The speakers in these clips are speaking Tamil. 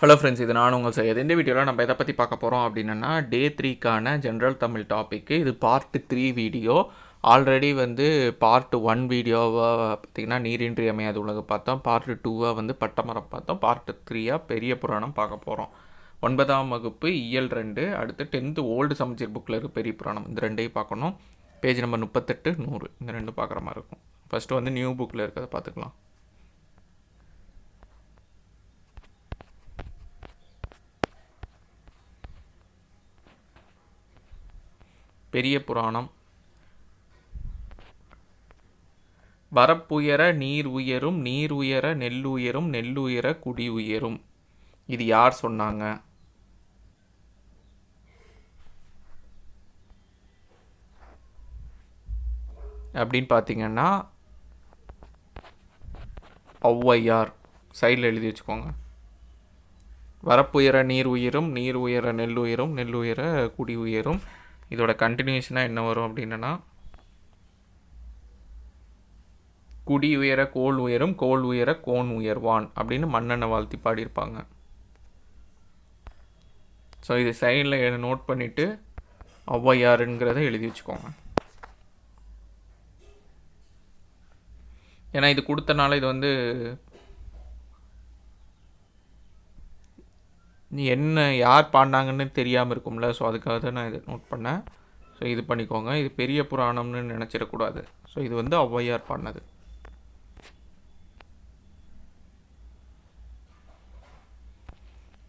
ஹலோ ஃப்ரெண்ட்ஸ், இது நான் உங்கள் சையது. இந்த வீடியோவில் நம்ம எதை பற்றி பார்க்க போகிறோம் அப்படின்னா டே 3க்கான ஜென்ரல் தமிழ் டாப்பிக்கு. இது பார்ட் 3 வீடியோ. ஆல்ரெடி பார்ட் 1 வீடியோவை பார்த்திங்கன்னா நீரின்றி அமையாது உலகு பார்த்தோம். பார்ட் 2 பட்டமரம் பார்த்தோம். பார்ட் 3 பெரிய புராணம் பார்க்க போகிறோம். 9ஆம் வகுப்பு இயல் 2, அடுத்து 10th ஓல்டு சமச்சீர் புக்கில் இருக்க பெரிய புராணம், இந்த ரெண்டையும் பார்க்கணும். பேஜ் நம்பர் 38, 100 இந்த ரெண்டும் பார்க்குற மாதிரி இருக்கும். ஃபஸ்ட்டு நியூ புக்கில் இருக்கிறத பார்த்துக்கலாம். பெரிய புராணம். வரப்புயர நீர் உயரும், நீர் உயர நெல் உயரும், நெல் உயர குடி உயரும். இது யார் சொன்னாங்க? அப்படின்னு பார்த்தீங்கன்னா ஔவையார். சைடில் எழுதி வச்சுக்கோங்க. வரப்புயர நீர் உயரும், நீர் உயர நெல் உயரும், நெல் உயர குடி உயரும். இதோட கண்டினியூஷனாக என்ன வரும் அப்படின்னா குடி உயர கோல் உயரும், கோல் உயர கோன் உயர்வான் அப்படின்னு மன்னனை வாழ்த்தி பாடியிருப்பாங்க. ஸோ இது சைடில் நோட் பண்ணிவிட்டு ஔவையாருங்கிறத எழுதி வச்சுக்கோங்க. ஏன்னா இது கொடுத்தனால இது என்ன யார் பாடினாங்கன்னு தெரியாமல் இருக்கும்ல. ஸோ அதுக்காக தான் நான் இதை நோட் பண்ணேன். ஸோ இது பண்ணிக்கோங்க. இது பெரிய புராணம்னு நினச்சிடக்கூடாது. ஸோ இது ஔவையார் பாடினது.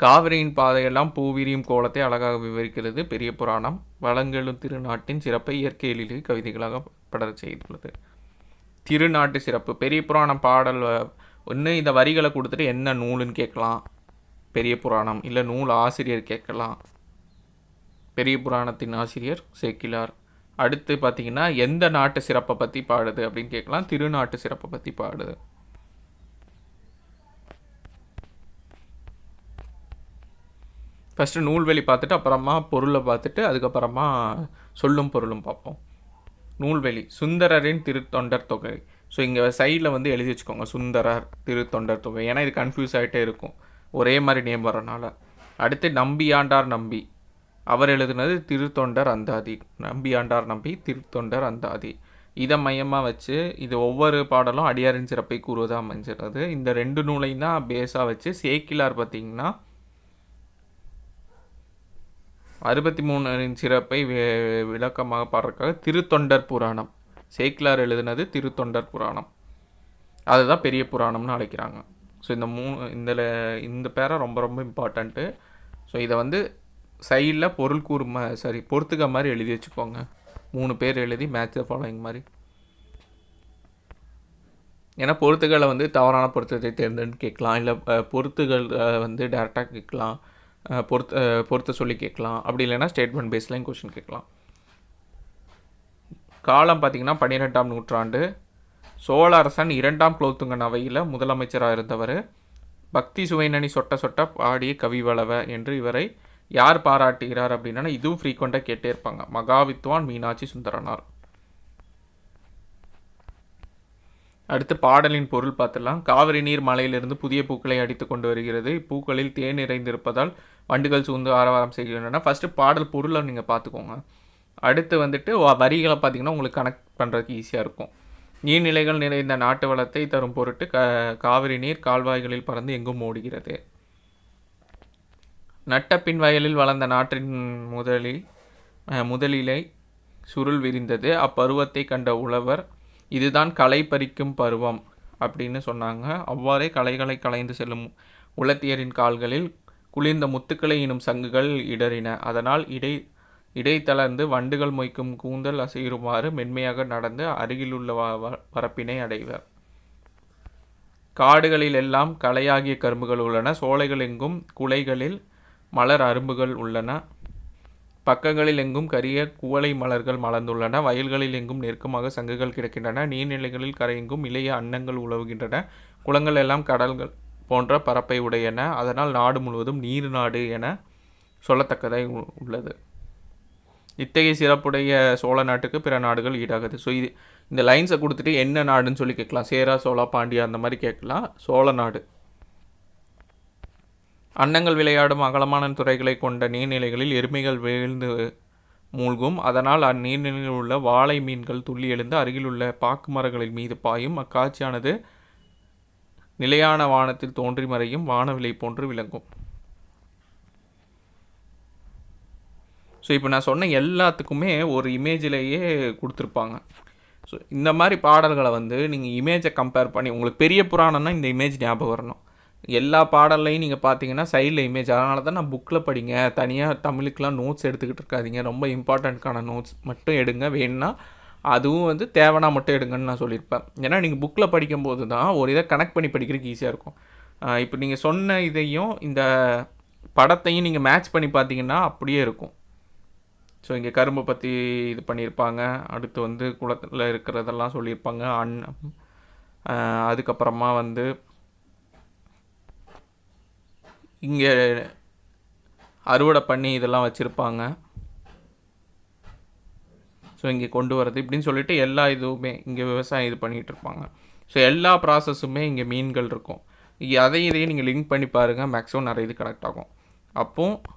காவிரியின் பாதையெல்லாம் பூவிரியும் கோலத்தை அழகாக விவரிக்கிறது பெரிய புராணம். வளங்கெழும் திருநாட்டின் சிறப்பை இயற்கை எழிலை கவிதைகளாக படர செய்துள்ளது. திருநாட்டு சிறப்பு. பெரிய புராணம் பாடல் ஒன்று இந்த வரிகளை கொடுத்துட்டு என்ன நூலுன்னு கேட்கலாம், பெரிய புராணம். இல்லை நூல் ஆசிரியர் கேட்கலாம், பெரிய புராணத்தின் ஆசிரியர் சேக்கிழார். அடுத்து பார்த்திங்கன்னா எந்த நாட்டு சிறப்பை பற்றி பாடுது அப்படின்னு கேட்கலாம், திருநாட்டு சிறப்பை பற்றி பாடுது. ஃபஸ்ட்டு நூல்வெளி பார்த்துட்டு அப்புறமா பொருளை பார்த்துட்டு அதுக்கப்புறமா சொல்லும் பொருளும் பார்ப்போம். நூல்வெளி. சுந்தரரின் திருத்தொண்டர் தொகை. ஸோ இங்கே சைடில் எழுதி வச்சுக்கோங்க, சுந்தரர் திருத்தொண்டர் தொகை. ஏன்னா இது கன்ஃபியூஸ் ஆகிட்டே இருக்கும் ஒரே மாதிரி நேம் வரனால. அடுத்து நம்பியாண்டார் நம்பி, அவர் எழுதுனது திருத்தொண்டர் அந்தாதி. நம்பியாண்டார் நம்பி திருத்தொண்டர் அந்தாதி. இதை மையமாக வச்சு இது ஒவ்வொரு பாடலும் அடியாரின் சிறப்பை கூறுவதாக அமைஞ்சிருது. இந்த ரெண்டு நூலையும் தான் பேஸாக வச்சு சேக்கிழார் பார்த்திங்கன்னா 63 சிறப்பை விளக்கமாக பாடுறதுக்காக திருத்தொண்டர் புராணம். சேக்கிழார் எழுதுனது திருத்தொண்டர் புராணம். அதுதான் பெரிய புராணம்னு அழைக்கிறாங்க. ஸோ இந்த பேரை ரொம்ப ரொம்ப இம்பார்ட்டண்ட்டு. ஸோ இதை சைடில் பொருள் பொறுத்துக்க மாதிரி எழுதி வச்சுக்கோங்க. 3 பேர் எழுதி மேட்ச் த ஃபாலோயிங் மாதிரி. ஏன்னா பொறுத்துக்களை தவறான பொருத்தத்தை தேர்ந்தெடுத்து கேட்கலாம், இல்லை பொறுத்துகள் டேரெக்டாக கேட்கலாம், பொறுத்த சொல்லி கேட்கலாம். அப்படி இல்லைன்னா ஸ்டேட்மெண்ட் பேஸ்லையும் கொஷின் கேட்கலாம். காலம் பார்த்திங்கன்னா 12ஆம் நூற்றாண்டு. சோழ அரசன் 2ஆம் குலோத்துங்கன் அவையில் முதலமைச்சராக இருந்தவர். பக்தி சுவைநனி சொட்ட சொட்ட பாடிய கவிவளவ என்று இவரை யார் பாராட்டுகிறார் அப்படின்னா இதுவும் ஃப்ரீக்வெண்ட்டாக கேட்டே இருப்பாங்க, மகாவித்வான் மீனாட்சி சுந்தரனார். அடுத்து பாடலின் பொருள் பார்த்துடலாம். காவிரி நீர் மலையிலிருந்து புதிய பூக்களை அடித்து கொண்டு வருகிறது. இப்பூக்களில் தேன் நிறைந்திருப்பதால் வண்டுகள் சூழ்ந்து ஆரவாரம் செய்கின்றன. ஃபஸ்ட்டு பாடல் பொருளை நீங்கள் பார்த்துக்கோங்க. அடுத்து வரிகளை பார்த்திங்கன்னா உங்களுக்கு கனெக்ட் பண்ணுறதுக்கு ஈஸியாக இருக்கும். நீர்நிலைகள் நிறைந்த நாட்டு வளத்தை தரும் பொருட்டு காவிரி நீர் கால்வாய்களில் பறந்து எங்கும் ஓடுகிறது. நட்டப்பின் வயலில் வளர்ந்த நாட்டின் முதலிலை சுருள் விரிந்தது. அப்பருவத்தை கண்ட உழவர் இதுதான் களை பறிக்கும் பருவம் அப்படின்னு சொன்னாங்க. அவ்வாறே களைகளை களைந்து செல்லும் உலத்தியரின் கால்களில் குளிர்ந்த முத்துக்களை எனும் சங்குகள் இடறின. அதனால் இடைத்தளர்ந்து வண்டுகள் மொய்க்கும் கூந்தல் அசையுமாறு மென்மையாக நடந்து அருகிலுள்ள வரப்பினை அடைவர். காடுகளில் எல்லாம் களையாகிய கரும்புகள் உள்ளன. சோலைகள் எங்கும் குலைகளில் மலர் அரும்புகள் உள்ளன. பக்கங்களில் எங்கும் கரிய குவளை மலர்கள் மலர்ந்துள்ளன. வயல்களில் எங்கும் நெருக்கமாக சங்குகள் கிடக்கின்றன. நீர்நிலைகளில் கரையெங்கும் இளைய அன்னங்கள் உலவுகின்றன. குளங்கள் எல்லாம் கடல்கள் போன்ற பரப்பை உடையன. அதனால் நாடு முழுவதும் நீர் நாடு என சொல்லத்தக்கதாய் உள்ளது. இத்தகைய சிறப்புடைய சோழ நாட்டுக்கு பிற நாடுகள் ஈடாகுது. ஸோ இந்த லைன்ஸை கொடுத்துட்டு என்ன நாடுன்னு சொல்லி கேட்கலாம். சேரா, சோழா, பாண்டியா அந்த மாதிரி கேட்கலாம். சோழ நாடு. அன்னங்கள் விளையாடும் அகலமான துறைகளை கொண்ட நீர்நிலைகளில் எருமைகள் வீழ்ந்து மூழ்கும். அதனால் அந்நீர்நிலையில் உள்ள வாளை மீன்கள் துள்ளி எழுந்து அருகிலுள்ள பாக்கு மரங்களின் மீது பாயும். அக்காட்சியானது நிலையான வானத்தில் தோன்றி மறையும் வானவிலை போன்று விளங்கும். ஸோ இப்போ நான் சொன்ன எல்லாத்துக்குமே ஒரு இமேஜிலேயே கொடுத்துருப்பாங்க. ஸோ இந்த மாதிரி பாடல்களை வந்து நீங்கள் இமேஜை கம்பேர் பண்ணி, உங்களுக்கு பெரிய புராணம்னா இந்த இமேஜ் ஞாபகம் வரணும். எல்லா பாடல்லையும் நீங்கள் பார்த்தீங்கன்னா சைடில் இமேஜ். அதனால தான் நான் புக்கில் படிங்க, தனியாக தமிழுக்கெலாம் நோட்ஸ் எடுத்துக்கிட்டு இருக்காதீங்க. ரொம்ப இம்பார்ட்டண்ட்கான நோட்ஸ் மட்டும் எடுங்க. வேணும்னா அதுவும் வந்து தேவைன்னா மட்டும் எடுங்கன்னு நான் சொல்லியிருப்பேன். ஏன்னா நீங்கள் புக்கில் படிக்கும்போது தான் ஒரு இதை கனெக்ட் பண்ணி படிக்கிறதுக்கு ஈஸியாக இருக்கும். இப்போ நீங்கள் சொன்ன இதையும் இந்த படத்தையும் நீங்கள் மேட்ச் பண்ணி பார்த்தீங்கன்னா அப்படியே இருக்கும். ஸோ இங்கே கரும்பை பற்றி இது பண்ணியிருப்பாங்க. அடுத்து வந்து குளத்தில் இருக்கிறதெல்லாம் சொல்லியிருப்பாங்க. அதுக்கப்புறமா வந்து இங்கே அறுவடை பண்ணி இதெல்லாம் வச்சுருப்பாங்க. ஸோ இங்கே கொண்டு வரது இப்படின்னு சொல்லிட்டு எல்லா இதுவுமே இங்கே விவசாயம் இது பண்ணிகிட்டு இருப்பாங்க. ஸோ எல்லா ப்ராசஸுமே இங்கே மீன்கள் இருக்கும். இதையும் நீங்கள் லிங்க் பண்ணி பாருங்கள். மேக்ஸிமம் நிறைய இது கனெக்ட் ஆகும். அப்போது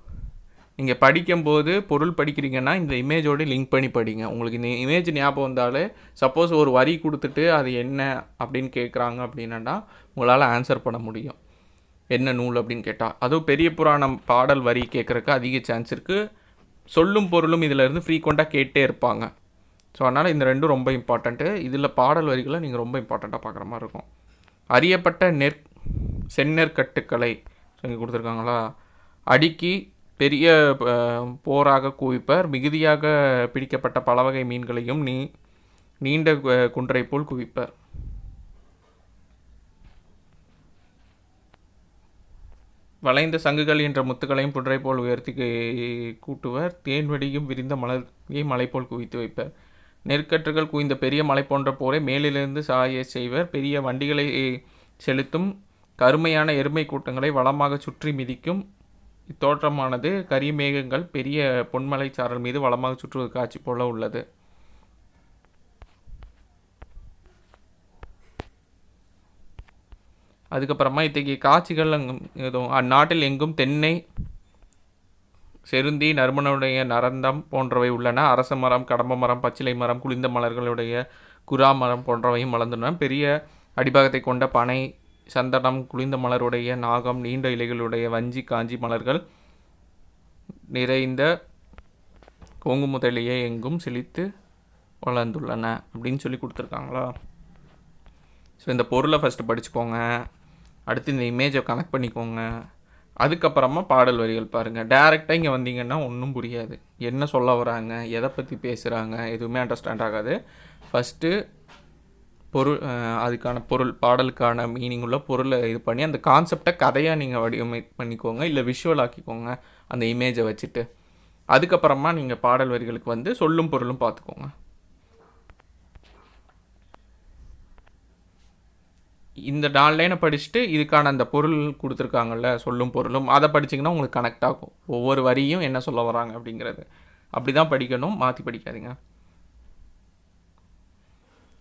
நீங்கள் படிக்கும்போது பொருள் படிக்கிறீங்கன்னா இந்த இமேஜோடு லிங்க் பண்ணி படிங்க. உங்களுக்கு இந்த இமேஜ் ஞாபகம் வந்தாலே, சப்போஸ் ஒரு வரி கொடுத்துட்டு அது என்ன அப்படின்னு கேட்குறாங்க அப்படின்னா உங்களால் ஆன்சர் பண்ண முடியும். என்ன நூல் அப்படின்னு கேட்டால், அதுவும் பெரிய புராணம் பாடல் வரி கேட்குறக்கு அதிக சான்ஸ் இருக்குது. சொல்லும் பொருளும் இதில் இருந்து ஃப்ரீக்வெண்ட்டாக கேட்டே இருப்பாங்க. ஸோ அதனால் இந்த ரெண்டும் ரொம்ப இம்பார்ட்டண்ட்டு. இதில் பாடல் வரிகளை நீங்கள் ரொம்ப இம்பார்ட்டண்ட்டாக பார்க்குற மாதிரி இருக்கும். அறியப்பட்ட செந்நெற்கட்டுக்களை இங்கே கொடுத்துருக்காங்களா, அடுக்கி பெரிய போராக குவிப்பர். மிகுதியாக பிடிக்கப்பட்ட பலவகை மீன்களையும் நீண்ட குன்றை போல் குவிப்பர். வளைந்த சங்குகள் என்ற முத்துக்களையும் புன்றை போல் உயர்த்தி கூட்டுவர். தேன்வடியும் விரிந்த மலர்களை மலை போல் குவித்து வைப்பர். நெற்கற்றுகள் குவிந்த பெரிய மலை போன்ற போரை மேலிலிருந்து சாய செய்வர். பெரிய வண்டிகளை செலுத்தும் கருமையான எருமை கூட்டங்களை வளமாக சுற்றி மிதிக்கும். இத்தோற்றமானது கரிமேகங்கள் பெரிய பொன்மலை சாரல் மீது வளமாக சுற்றுவது காட்சி போல உள்ளது. அதுக்கப்புறமா இத்தகைய காட்சிகள் அந்நாட்டில் எங்கும் தென்னை, செருந்தி, நறுமணனுடைய நரந்தம் போன்றவை உள்ளன. அரச மரம், கடம்ப மரம், பச்சிலை மரம், குளிர்ந்த மலர்களுடைய குரா மரம் போன்றவையும் வளர்ந்துள்ளன. பெரிய அடிபாகத்தை கொண்ட பனை, சந்தனம், குளிர்ந்த மலருடைய நாகம், நீண்ட இலைகளுடைய வஞ்சி, காஞ்சி மலர்கள் நிறைந்த கொங்கு முதலியே எங்கும் செழித்து வளர்ந்துள்ளன அப்படின்னு சொல்லி கொடுத்துருக்காங்களா. ஸோ இந்த பொருளை ஃபஸ்ட்டு படிச்சுக்கோங்க. அடுத்து இந்த இமேஜை கனெக்ட் பண்ணிக்கோங்க. அதுக்கப்புறமா பாடல் வரிகள் பாருங்கள். டேரெக்டாக இங்கே வந்தீங்கன்னா ஒன்றும் புரியாது. என்ன சொல்ல வராங்க, எதை பற்றி பேசுகிறாங்க, எதுவுமே அண்டர்ஸ்டாண்ட் ஆகாது. ஃபஸ்ட்டு அதுக்கான பொருள், பாடலுக்கான மீனிங் உள்ள பொருளை இது பண்ணி அந்த கான்செப்டை கதையாக நீங்கள் வடிவமை பண்ணிக்கோங்க, இல்லை விஷுவல் ஆக்கிக்கோங்க அந்த இமேஜை வச்சுட்டு. அதுக்கப்புறமா நீங்கள் பாடல் வரிகளுக்கு வந்து சொல்லும் பொருளும் பார்த்துக்கோங்க. இந்த 4 லைனை படிச்சுட்டு இதுக்கான அந்த பொருள் கொடுத்துருக்காங்கல்ல, சொல்லும் பொருளும், அதை படிச்சிங்கன்னா உங்களுக்கு கனெக்ட் ஆகும். ஒவ்வொரு வரியும் என்ன சொல்ல வராங்க அப்படிங்கிறது. அப்படி தான் படிக்கணும், மாற்றி படிக்காதீங்க.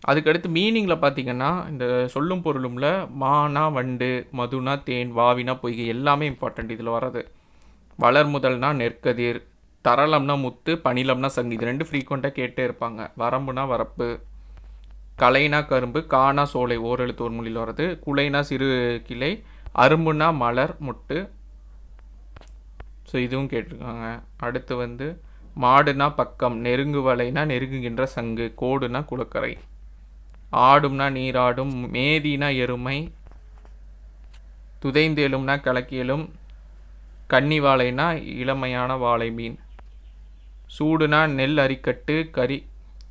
அதுக்கடுத்து மீனிங்கில் பார்த்தீங்கன்னா இந்த சொல்லும் பொருளும்ல மானா வண்டு, மதுனா தேன், வாவினா பொய்கை எல்லாமே இம்பார்ட்டண்ட் இதில் வர்றது. வளர் முதல்னா நெற்கதிர், தரளம்னா முத்து, பணிலம்னா சங்கு. இது 2 ஃப்ரீக்வெண்ட்டாக கேட்டே இருப்பாங்க. வரம்புனா வரப்பு, கலைனா கரும்பு, கானா சோலை ஓரெழுத்து ஒரு மொழியில் வர்றது, குலைனா சிறு கிளை, அரும்புனா மலர் மொட்டு. ஸோ இதுவும் கேட்டிருக்காங்க. அடுத்து வந்து மாடுனா பக்கம், நெருங்கு வலைனா நெருங்குகின்ற சங்கு, கோடுனா குளக்கரை, ஆடும்னா நீராடும், மேதினா எருமை, துதைந்தேலும்னா கலக்கியலும், கன்னி வாழைனா இளமையான வாழை மீன், சூடுனா நெல் அரிக்கட்டு,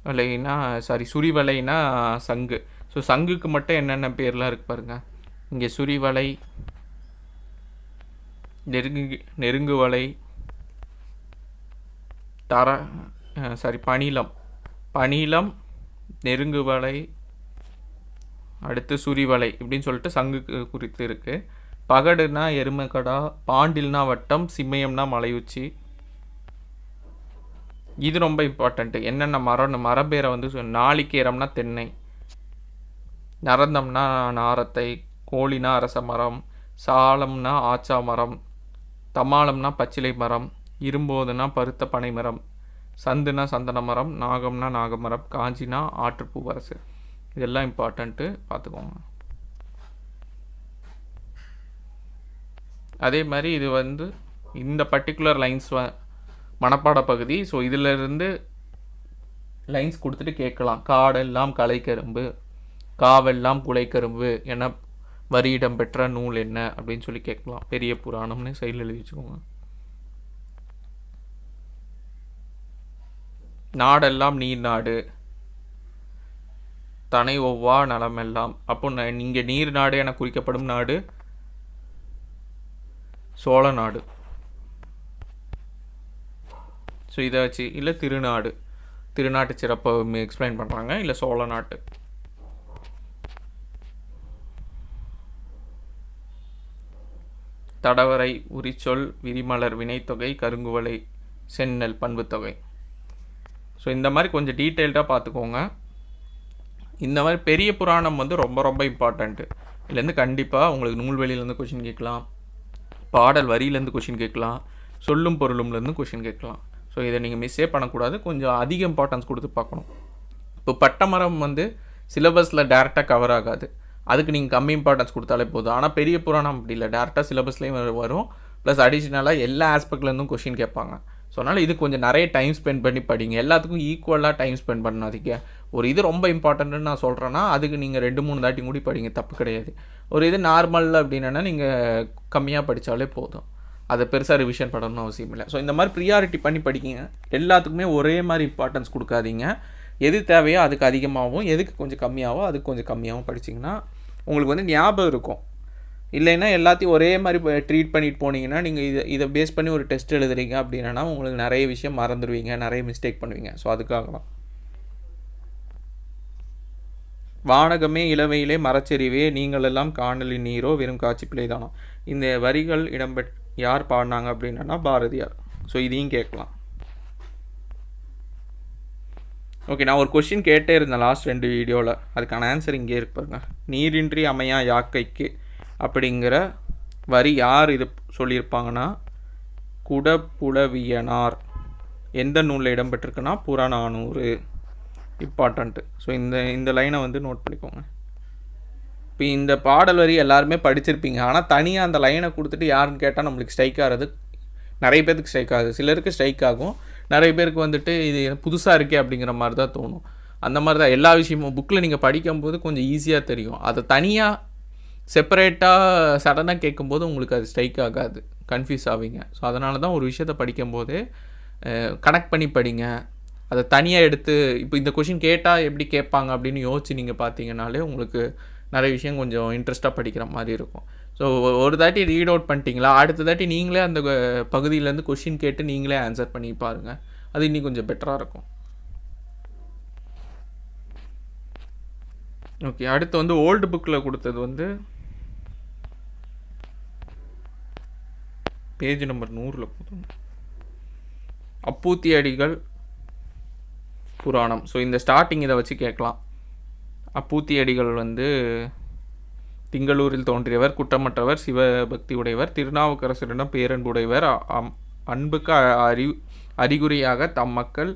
வலைனா சுரிவலைனா சங்கு. ஸோ சங்குக்கு மட்டும் என்னென்ன பேர்லாம் இருக்கு பாருங்க. இங்கே சுரிவலை, நெருங்கு வலை, பணிலம், நெருங்கு வலை, அடுத்து சுரிவலை இப்படின்னு சொல்லிட்டு சங்குக்கு குறித்து இருக்குது. பகடுனா எருமைக்கடா, பாண்டில்னா வட்டம், சிம்மயம்னா மலையுச்சி. இது ரொம்ப இம்பார்ட்டண்ட்டு. என்னென்ன மரபேரை வந்து நாளிகேரம்னா தென்னை, நரந்தம்னா நாரத்தை, கோழினா அரச மரம், சாலம்னா ஆச்சா மரம், தமாளம்னா பச்சிலை மரம், இரும்போதுனா பருத்த பனை மரம், சந்துனா சந்தன மரம், நாகம்னா நாகமரம், காஞ்சினா ஆற்றுப்பூவரசு. இதெல்லாம் இம்பார்ட்டண்ட்டு, பார்த்துக்கோங்க. அதே மாதிரி இது வந்து இந்த பர்டிகுலர் லைன்ஸ் மனப்பாட பகுதி. ஸோ இதிலிருந்து லைன்ஸ் கொடுத்துட்டு கேட்கலாம். காடெல்லாம் கலைக்கரும்பு, காவெல்லாம் குலைக்கரும்பு என வரி இடம்பெற்ற நூல் என்ன அப்படின்னு சொல்லி கேட்கலாம். பெரிய புராணம்னு சைடில் எழுதி வச்சுக்கோங்க. நாடெல்லாம் நீர் நாடு, தனை ஒவ்வா நலமெல்லாம். அப்போ இங்கே நீர் நாடு என குறிக்கப்படும் நாடு சோழ நாடு. ஸோ இதை வச்சு இல்லை திருநாடு, திருநாட்டு சிறப்பை எக்ஸ்பிளைன் பண்ணுறாங்க, இல்லை சோழ நாட்டு. தடவரை, உரிச்சொல், விரிமலர், வினைத்தொகை, கருங்குவலை, செந்நெல், பண்புத்தொகை. ஸோ இந்த மாதிரி கொஞ்சம் டீட்டெயில்டாக பார்த்துக்கோங்க. இந்த மாதிரி பெரிய புராணம் வந்து ரொம்ப ரொம்ப இம்பார்ட்டண்ட்டு. இதுலேருந்து கண்டிப்பாக உங்களுக்கு நூல்வெளியிலேருந்து கொஷின் கேட்கலாம், பாடல் வரியிலேருந்து கொஷின் கேட்கலாம், சொல்லும் பொருளும்லேருந்து கொஷின் கேட்கலாம். ஸோ இதை நீங்கள் மிஸ்ஸே பண்ணக்கூடாது, கொஞ்சம் அதிக இம்பார்ட்டன்ஸ் கொடுத்து பார்க்கணும். இப்போ பட்டமரம் வந்து சிலபஸில் டேரெக்டாக கவர் ஆகாது, அதுக்கு நீங்கள் கம்மி இம்பார்ட்டன்ஸ் கொடுத்தாலே போதும். ஆனால் பெரிய புராணம் அப்படி இல்லை, டேரெக்டாக சிலபஸ்லேயும் வரும், ப்ளஸ் அடிஷ்னலாக எல்லா ஆஸ்பெக்ட்லேருந்தும் கொஷின் கேட்பாங்க. ஸோ அதனால் இது கொஞ்சம் நிறைய டைம் ஸ்பெண்ட் பண்ணி படிங்க. எல்லாத்துக்கும் ஈக்குவலாக டைம் ஸ்பெண்ட் பண்ணாதீங்க. ஒரு இது ரொம்ப இம்பார்ட்டன்ட்னு நான் சொல்கிறேன்னா அதுக்கு நீங்கள் 2-3 தாட்டி கூடி படிங்க, தப்பு கிடையாது. ஒரு இது நார்மல் அப்படின்னா நீங்கள் கம்மியாக படித்தாலே போதும், அதை பெருசாக ரிவிஷன் பண்ணணும்னு அவசியம் இல்லை. ஸோ இந்த மாதிரி ப்ரியாரிட்டி பண்ணி படிக்கிங்க. எல்லாத்துக்குமே ஒரே மாதிரி இம்பார்ட்டன்ஸ் கொடுக்காதீங்க. எது தேவையோ அதுக்கு அதிகமாகவும், எதுக்கு கொஞ்சம் கம்மியாகவோ அதுக்கு கொஞ்சம் கம்மியாகவும் படிச்சிங்கன்னா உங்களுக்கு வந்து ஞாபகம் இருக்கும். இல்லைன்னா எல்லாத்தையும் ஒரே மாதிரி ட்ரீட் பண்ணிட்டு போனீங்கன்னா நீங்கள் இதை பேஸ் பண்ணி ஒரு டெஸ்ட் எழுதுறீங்க அப்படின்னா உங்களுக்கு நிறைய விஷயம் மறந்துடுவீங்க, நிறைய மிஸ்டேக் பண்ணுவீங்க. ஸோ அதுக்காக தான். வானகமே இளவையிலே மரச்செறிவே நீங்கள் எல்லாம் காணலின் நீரோ வெறும் காட்சி பிள்ளைதானோ. இந்த வரிகள் யார் பாடினாங்க அப்படின்னா பாரதியார். ஸோ இதையும் கேட்கலாம். ஓகே, நான் ஒரு கொஷின் கேட்டே இருந்தேன் லாஸ்ட் 2 வீடியோவில், அதுக்கான ஆன்சர் இங்கே இருக்கு பாருங்க. நீரின்றி அமையா யாக்கைக்கு அப்படிங்கிற வரி யார் இது சொல்லியிருப்பாங்கன்னா குடப்புலவியனார். எந்த நூலில் இடம்பெற்றிருக்குன்னா புறநானூறு. இம்பார்ட்டண்ட்டு. ஸோ இந்த லைனை வந்து நோட் பண்ணிக்கோங்க. இப்போ இந்த பாடல் வரி எல்லாருமே படிச்சிருப்பீங்க, ஆனால் தனியாக அந்த லைனை கொடுத்துட்டு யாருன்னு கேட்டால் நம்மளுக்கு ஸ்ட்ரைக் ஆகிறது நிறைய பேருக்கு ஸ்ட்ரைக் ஆகுது. சிலருக்கு ஸ்ட்ரைக் ஆகும், நிறைய பேருக்கு வந்துட்டு இது புதுசாக இருக்கே அப்படிங்கிற மாதிரி தான் தோணும். அந்த மாதிரி தான் எல்லா விஷயமும் புக்கில் நீங்கள் படிக்கும்போது கொஞ்சம் ஈஸியாக தெரியும். அதை தனியாக செப்பரேட்டாக சடனாக கேட்கும்போது உங்களுக்கு அது ஸ்ட்ரைக் ஆகாது, கன்ஃபியூஸ் ஆவீங்க. ஸோ அதனால தான் ஒரு விஷயத்தை படிக்கும்போது கனெக்ட் பண்ணி படிங்க. அதை தனியாக எடுத்து இப்போ இந்த கொஷின் கேட்டால் எப்படி கேட்பாங்க அப்படின்னு யோசிச்சு நீங்கள் பார்த்தீங்கனாலே உங்களுக்கு நிறைய விஷயம் கொஞ்சம் இன்ட்ரெஸ்ட்டாக படிக்கிற மாதிரி இருக்கும். ஸோ ஒரு தாட்டி ரீட் அவுட் பண்ணிட்டீங்களா, அடுத்த தாட்டி நீங்களே அந்த பகுதியிலேருந்து கொஷின் கேட்டு நீங்களே ஆன்சர் பண்ணி பாருங்கள், அது இன்னும் கொஞ்சம் பெட்டராக இருக்கும். ஓகே, அடுத்து வந்து ஓல்டு புக்கில் கொடுத்தது வந்து பேஜ் நம்பர் 100 கொடுத்தோம், அப்பூத்தி அடிகள் புராணம். ஸோ இந்த ஸ்டார்டிங் இதை வச்சு கேட்கலாம். அப்பூத்தி அடிகள் வந்து திங்களூரில் தோன்றியவர், குற்றமற்றவர், சிவபக்தி உடையவர், திருநாவுக்கரசரிடம் பேரன்புடையவர், அன்புக்கு அறிகுறியாக தம் மக்கள்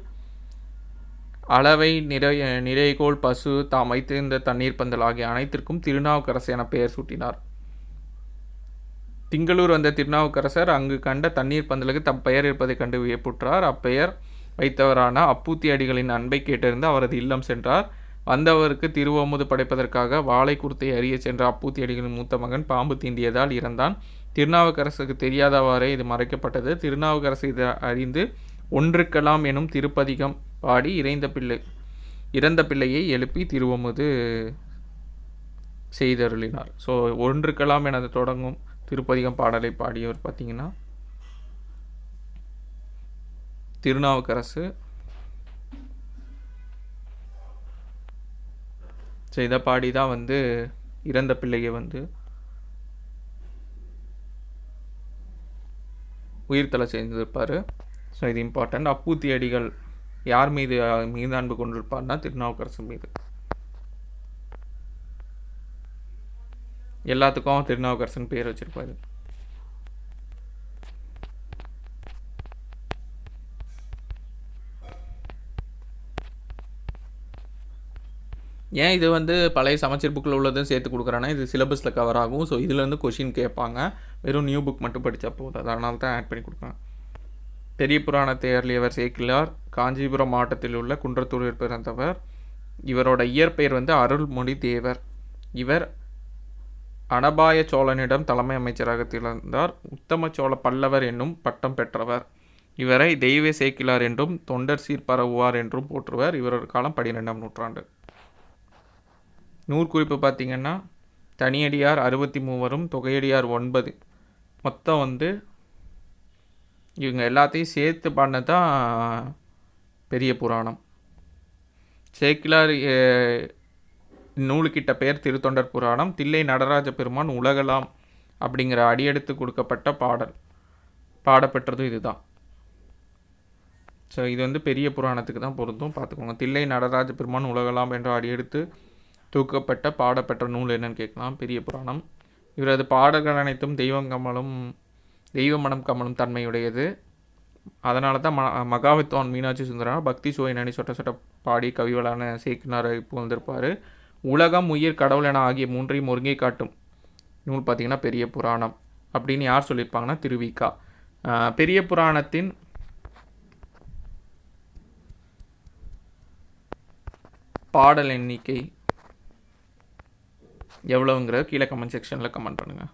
அளவை நிறைகோள் பசு தாம் வைத்திருந்த தண்ணீர் பந்தல் ஆகிய அனைத்திற்கும் திருநாவுக்கரசு என பெயர் சூட்டினார். திங்களூர் வந்த திருநாவுக்கரசர் அங்கு கண்ட தண்ணீர் பந்தலுக்கு தம் பெயர் இருப்பதை கண்டு வியப்புற்றார். அப்பெயர் வைத்தவரான அப்பூத்தி அடிகளின் அன்பை கேட்டிருந்து அவரது இல்லம் சென்றார். வந்தவருக்கு திருவமுது படைப்பதற்காக வாழை குருத்தை அறிய சென்ற அப்பூத்தி அடிகளின் மூத்த மகன் பாம்பு தீண்டியதால் இறந்தான். திருநாவுக்கரசுக்கு தெரியாதவாறே இது மறைக்கப்பட்டது. திருநாவுக்கரசு இதை அறிந்து ஒன்றுக்கலாம் எனும் திருப்பதிகம் பாடி இறந்த பிள்ளையை எழுப்பி திருவமுது செய்தருளினார். ஸோ ஒன்றுக்கலாம் என தொடங்கும் திருப்பதிகம் பாடலை பாடியவர் பார்த்தீங்கன்னா திருநாவுக்கரசு. ஸோ இதை பாடி தான் வந்து இறந்த பிள்ளையை வந்து உயிர்த்தலை செஞ்சிருப்பார். ஸோ இது இம்பார்ட்டண்ட். அப்பூத்தி அடிகள் யார் மீது அன்பு கொண்டிருப்பார்னா திருநாவுக்கரசு மீது. எல்லாத்துக்கும் திருநாவுக்கரசன் பேர் வச்சிருப்பாரு. ஏன் இது வந்து பழைய சமச்சீர் புக்கில் உள்ளதும் சேர்த்து கொடுக்குறேன்னா இது சிலபஸில் கவர் ஆகும். ஸோ இதுலேருந்து கொஷின் கேட்பாங்க. வெறும் நியூ புக் மட்டும் படித்தா போதும். அதனால தான் ஆட் பண்ணி கொடுக்குறேன். பெரிய புராணத்தை அருளியவர் சேக்கிழார். காஞ்சிபுரம் மாவட்டத்தில் உள்ள குன்றத்தூரில் பிறந்தவர். இவரோட இயற்பெயர் வந்து அருள்மொழி தேவர். இவர் அனபாய சோழனிடம் தலைமை அமைச்சராக திகழ்ந்தார். உத்தம சோழ பல்லவர் என்னும் பட்டம் பெற்றவர். இவரை தெய்வ சேக்கிழார் என்றும் தொண்டர் சீர்பரவுவார் என்றும் போற்றுவர். இவரோட காலம் 12ஆம் நூற்றாண்டு. நூற்குறிப்பு பார்த்திங்கன்னா தனியடியார் 63 தொகையடியார் 9. மொத்தம் வந்து இவங்க எல்லாத்தையும் சேர்த்து பாடினது தான் பெரிய புராணம். சேக்கிழார் நூலுக்கிட்ட பேர் திருத்தொண்டர் புராணம். தில்லை நடராஜ பெருமான் உலகலாம் அப்படிங்கிற அடியெடுத்து கொடுக்கப்பட்ட பாடப்பெற்றது இதுதான். ஸோ இது வந்து பெரிய புராணத்துக்கு தான் பொருந்தும், பார்த்துக்கோங்க. தில்லை நடராஜ பெருமான் உலகலாம் என்ற அடியெடுத்து தூக்கப்பட்ட பாடப்பெற்ற நூல் என்னன்னு கேட்கலாம். பெரிய புராணம். இவரது பாடல்கள் அனைத்தும் தெய்வ மனம் கமலும் தன்மையுடையது. அதனால தான் மகாவித்வான் மீனாட்சி சுந்தரனார் பக்தி சுவை நனி சொட்ட சொட்ட பாடி கவிவளான சேக்கினார் புகழ்ந்திருப்பார். உலகம் உயிர் கடவுள் என ஆகிய மூன்றையும் ஒருங்கே காட்டும் நூல் பார்த்திங்கன்னா பெரிய புராணம் அப்படின்னு யார் சொல்லியிருப்பாங்கன்னா திருவிக்கா. பெரிய புராணத்தின் பாடல் எண்ணிக்கை எவ்வளவுங்கிற கீழே கமெண்ட் செக்ஷனில் கமெண்ட் பண்ணுங்கள்.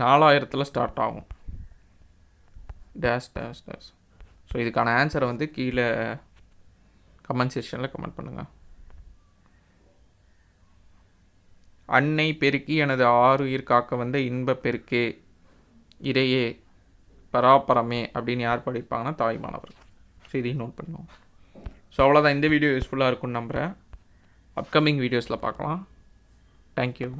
$4000 ஸ்டார்ட் ஆகும். Dash dash dash. ஸோ இதுக்கான ஆன்சரை வந்து கீழே கமெண்ட் செக்ஷனில் கமெண்ட் பண்ணுங்கள். அன்னை பெருக்கி எனது ஆறுயிர் காக்க வந்த இன்ப பெருக்கே இறையே பராபரமே அப்படின்னு யார் படிப்பாங்கன்னா தாய்மானவர். ஸோ இதையும் நோட் பண்ணுவோம். ஸோ அவ்வளோதான். இந்த வீடியோ யூஸ்ஃபுல்லாக இருக்கும்னு நம்புகிறேன். அப்கமிங் வீடியோஸில் பார்க்கலாம். தேங்க்யூ.